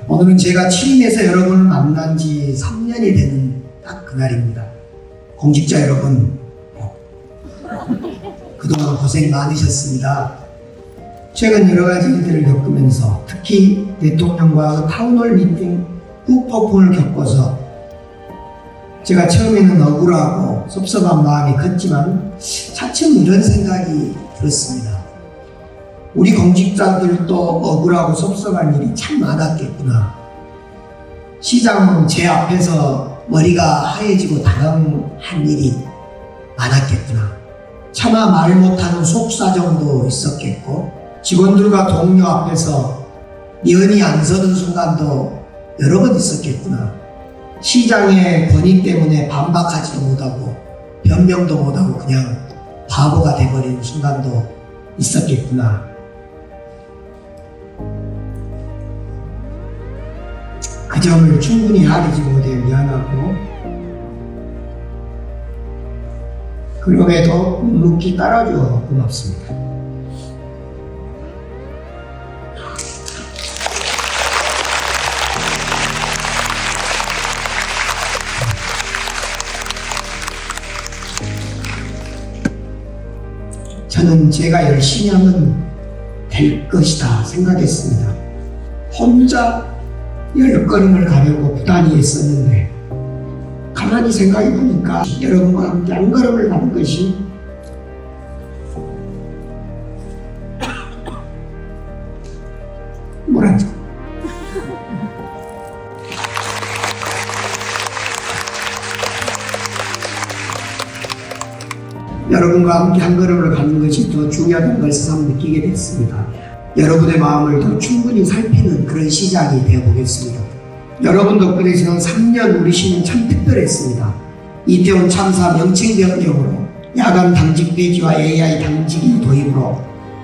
오늘은 제가 취임해서 여러분을 만난 지 3년이 되는 딱 그날입니다. 공직자 여러분, 그동안 고생 많으셨습니다. 최근 여러 가지 일들을 겪으면서 특히 대통령과 타운홀 미팅 후폭풍을 겪어서 제가 처음에는 억울하고 섭섭한 마음이 컸지만 차츰 이런 생각이 들었습니다. 우리 공직자들도 억울하고 섭섭한 일이 참 많았겠구나. 시장은 제 앞에서 머리가 하얘지고 당황한 일이 많았겠구나. 차마 말 못하는 속사정도 있었겠고, 직원들과 동료 앞에서 면이 안 서는 순간도 여러 번 있었겠구나. 시장의 권위 때문에 반박하지도 못하고 변명도 못하고 그냥 바보가 돼버리는 순간도 있었겠구나. 그 점을 충분히 알지 못해 미안하고, 그럼에도 묵묵히 따라줘 고맙습니다. 저는 제가 열심히 하면 될 것이다 생각했습니다. 혼자 10걸음을 가려고 부단히 했었는데 가만히 생각해 보니까 여러분과 함께 한 걸음을 가는 것이 뭐라죠? 여러분과 함께 한 걸음을 가는 것이 더 중요하다는 걸 새삼 느끼게 됐습니다. 여러분의 마음을 더 충분히 살피는 그런 시작이 되어보겠습니다. 여러분 덕분에 지난 3년 우리 시는 참 특별했습니다. 이태원 참사 명칭 변경으로 야간 당직 배지와 AI 당직이 도입으로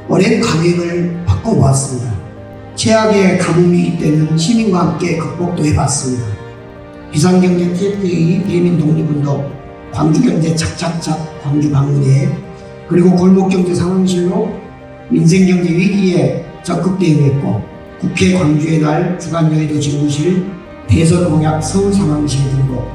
오랜 강행을 바꿔보았습니다. 최악의 가뭄위기 때는 시민과 함께 극복도 해봤습니다. 비상경제 TFA 대민 독립운동, 광주경제 착착착 광주 방문회, 그리고 골목경제 상황실로 민생경제 위기에 적극 대응했고, 국회 광주의 날 주간여의도 집무실, 대선 공약 서울 상황실 등록,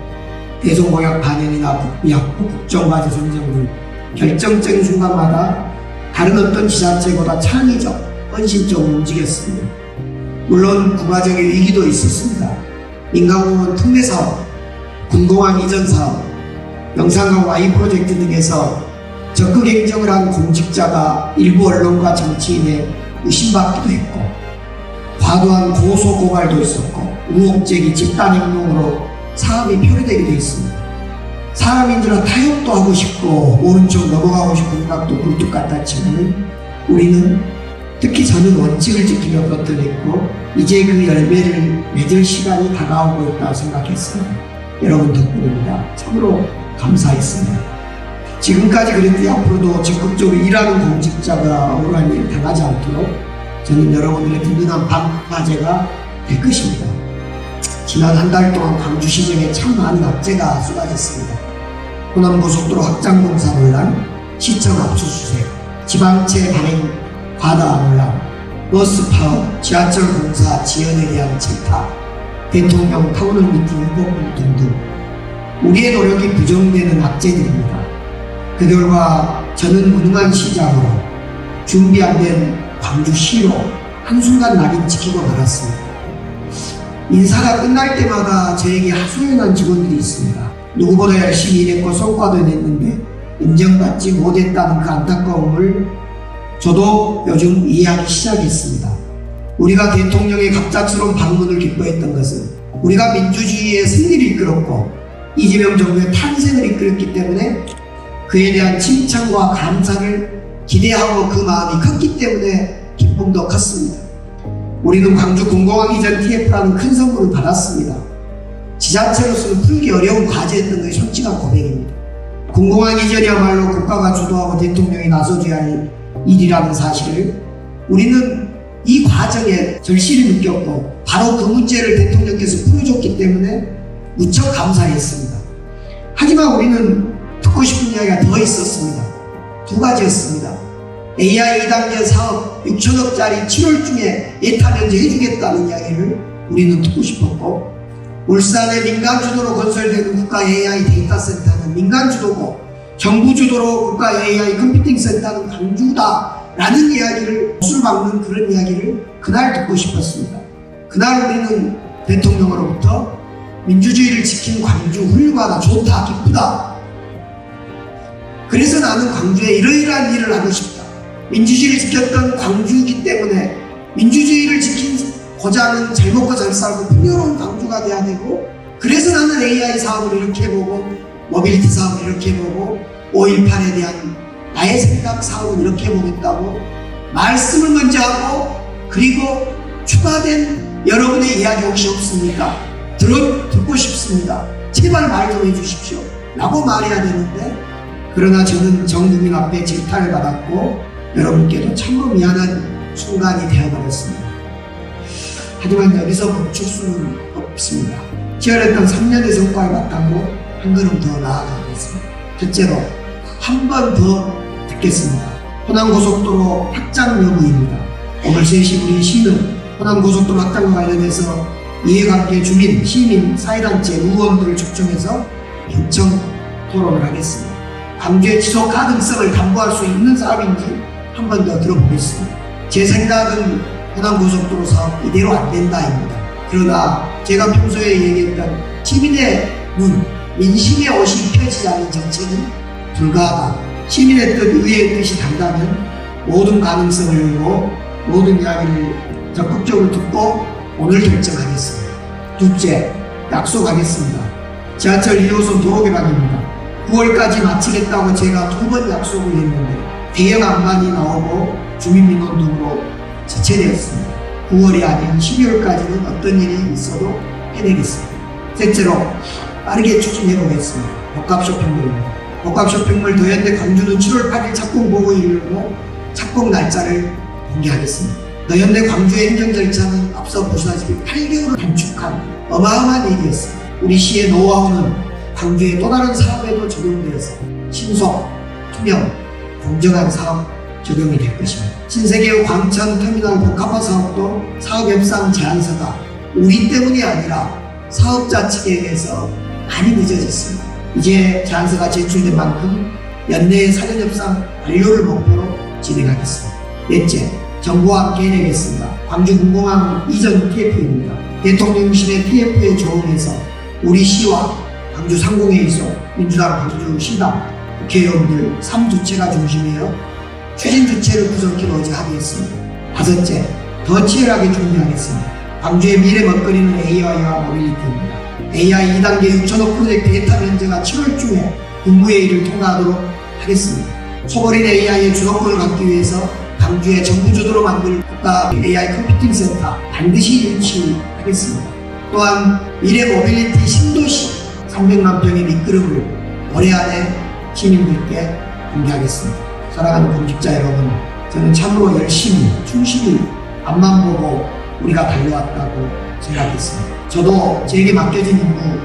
대선 공약 반영이나 국비학부 국정과제 선정 등 결정적인 순간마다 다른 어떤 지자체보다 창의적, 헌신적으로 움직였습니다. 물론 부가적인 위기도 있었습니다. 민간공원 특례사업, 군공항 이전 사업, 영산강 Y 프로젝트 등에서 적극 행정을 한 공직자가 일부 언론과 정치인에 의심받기도 했고, 과도한 고소 고발도 있었고, 우혹적인 집단행동으로 사업이 표류되기도 했습니다. 사람인들은 타협도 하고 싶고 오른쪽 넘어가고 싶은 생각도 굴뚝 같았지만 우리는, 특히 저는 원칙을 지키며 버텨냈고 이제 그 열매를 맺을 시간이 다가오고 있다고 생각했습니다. 여러분 덕분입니다. 참으로 감사했습니다. 지금까지 그랬듯이 앞으로도 적극적으로 일하는 공직자가 억울한 일을 당하지 않도록 저는 여러분들의 든든한 방파제가 될 것입니다. 지난 한 달 동안 광주시정에 참 많은 악재가 쏟아졌습니다. 호남고속도로 확장공사 논란, 시청 압수수색, 지방채 발행 과다 논란, 버스 파업, 지하철 공사 지연에 대한 질타, 대통령 타운홀 미팅 후보품 등등 우리의 노력이 부정되는 악재들입니다. 그 결과 저는 무능한 시장으로 준비 안 된 광주시로 한순간 낙인찍히고 말았습니다. 인사가 끝날 때마다 저에게 하소연한 직원들이 있습니다. 누구보다 열심히 일했고 성과도 냈는데 인정받지 못했다는 그 안타까움을 저도 요즘 이해하기 시작했습니다. 우리가 대통령의 갑작스러운 방문을 기뻐했던 것은 우리가 민주주의의 승리를 이끌었고 이재명 정부의 탄생을 이끌었기 때문에 그에 대한 칭찬과 감사를 기대하고 그 마음이 컸기 때문에 기쁨도 컸습니다. 우리는 광주 공공항 이전 TF라는 큰 선물을 받았습니다. 지자체로서는 풀기 어려운 과제였던 것이 솔직한 고백입니다. 공공항 이전이야말로 국가가 주도하고 대통령이 나서줘야 할 일이라는 사실을 우리는 이 과정에 절실히 느꼈고 바로 그 문제를 대통령께서 풀어줬기 때문에 무척 감사했습니다. 하지만 우리는 듣고 싶은 이야기가 더 있었습니다. 두 가지였습니다. AI 2단계 사업 6천억짜리 7월 중에 예타 면제해주겠다는 이야기를 우리는 듣고 싶었고, 울산의 민간 주도로 건설되는 국가 AI 데이터 센터는 민간 주도고 정부 주도로 국가 AI 컴퓨팅 센터는 광주다라는 이야기를 술 막는 그런 이야기를 그날 듣고 싶었습니다. 그날 우리는 대통령으로부터 민주주의를 지킨 광주 훌륭하다, 좋다, 기쁘다. 그래서 나는 광주에 이러이러한 일을 하고 싶다. 민주주의를 지켰던 광주이기 때문에 민주주의를 지킨 고장은 잘 먹고 잘 살고 풍요로운 광주가 돼야 되고, 그래서 나는 AI 사업을 이렇게 해보고 모빌리티 사업을 이렇게 해보고 5.18에 대한 나의 생각 사업은 이렇게 해보겠다고 말씀을 먼저 하고, 그리고 추가된 여러분의 이야기 혹시 없습니까? 듣고 싶습니다. 제발 말 좀 해주십시오 라고 말해야 되는데, 그러나 저는 전 국민 앞에 질타를 받았고 여러분께도 참으로 미안한 순간이 되어버렸습니다. 하지만 여기서 멈출 수는 없습니다. 치열했던 3년의 성과를 바탕으로 한 걸음 더 나아가겠습니다. 첫째로 한 번 더 듣겠습니다. 호남고속도로 확장 여부입니다. 오늘 3시 우리 시는 호남고속도로 확장과 관련해서 이해관계 주민, 시민, 사회단체, 의원들을 초청해서 경청 토론을 하겠습니다. 광주의 지속 가능성을 담보할 수 있는 사업인지 한 번 더 들어보겠습니다. 제 생각은 호남고속도로 사업 이대로 안 된다입니다. 그러나 제가 평소에 얘기했던 시민의 눈, 민심의 옷이 펴지지 않은 정책은 불가하다. 시민의 뜻, 의회의 뜻이 단다면 모든 가능성을 열고 모든 이야기를 적극적으로 듣고 오늘 결정하겠습니다. 둘째, 약속하겠습니다. 지하철 2호선 도로 개방입니다. 9월까지 마치겠다고 제가 2번 약속을 했는데 대형 안반이 나오고 주민민원 등으로 지체되었습니다. 9월이 아닌 12월까지는 어떤 일이 있어도 해내겠습니다. 셋째로 빠르게 추진해보겠습니다. 복합 쇼핑몰입니다. 복합 쇼핑몰 더현대 광주는 7월 8일 착공 보고를 열고 착공 날짜를 공개하겠습니다. 더현대 광주의 행정 절차는 앞서 보시다시피 8개월을 단축한 어마어마한 일이었습니다. 우리 시의 노하우는 광주의 또 다른 사업에도 적용되어서 신속, 투명, 공정한 사업 적용이 될 것입니다. 신세계 광천 터미널 복합화 사업도 사업협상 제안서가 우리 때문이 아니라 사업자 측에 의해서 많이 늦어졌습니다. 이제 제안서가 제출된 만큼 연내에 사전협상 완료를 목표로 진행하겠습니다. 넷째, 정부와 함께 해내겠습니다. 광주 군공항 이전 TF입니다. 대통령실의 TF에 조응해서 우리 시와 광주 상공회의소, 민주당 광주시당, 국회의원들 3주체가 중심이에요. 추진 주체를 구성키로 어제 합의했습니다. 다섯째, 더 치열하게 준비하겠습니다. 광주의 미래 먹거리는 AI와 모빌리티입니다. AI 2단계 6천억 프로젝트 예타 면제가 7월 중에 국무회의를 통과하도록 하겠습니다. 소버린 AI의 주도권을 갖기 위해서 광주의 정부 주도로 만들 국가 AI 컴퓨팅 센터 반드시 유치하겠습니다. 또한 미래 모빌리티 신도시 300만 평의 밑그릇을 올해 안에 시민들께 공개하겠습니다. 사랑하는 공직자 여러분, 저는 참으로 열심히 충실히 앞만 보고 우리가 달려왔다고 생각했습니다. 저도 제게 맡겨진 임무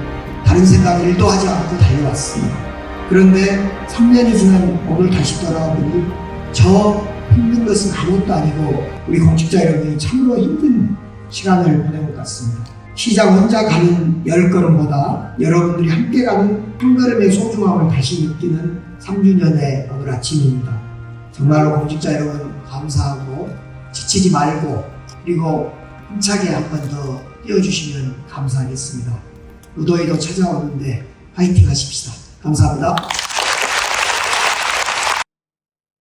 다른 생각 1도 하지 않고 달려왔습니다. 그런데 3년이 지난 오늘 다시 돌아보니 저 힘든 것은 아무것도 아니고 우리 공직자 여러분이 참으로 힘든 시간을 보낸 것 같습니다. 시장 혼자 가는 10걸음보다 여러분들이 함께 가는 한 걸음의 소중함을 다시 느끼는 3주년의 오늘 아침입니다. 정말로 공직자 여러분 감사하고 지치지 말고 그리고 힘차게 한 번 더 뛰어주시면 감사하겠습니다. 무더위도 찾아오는데 파이팅 하십시다. 감사합니다.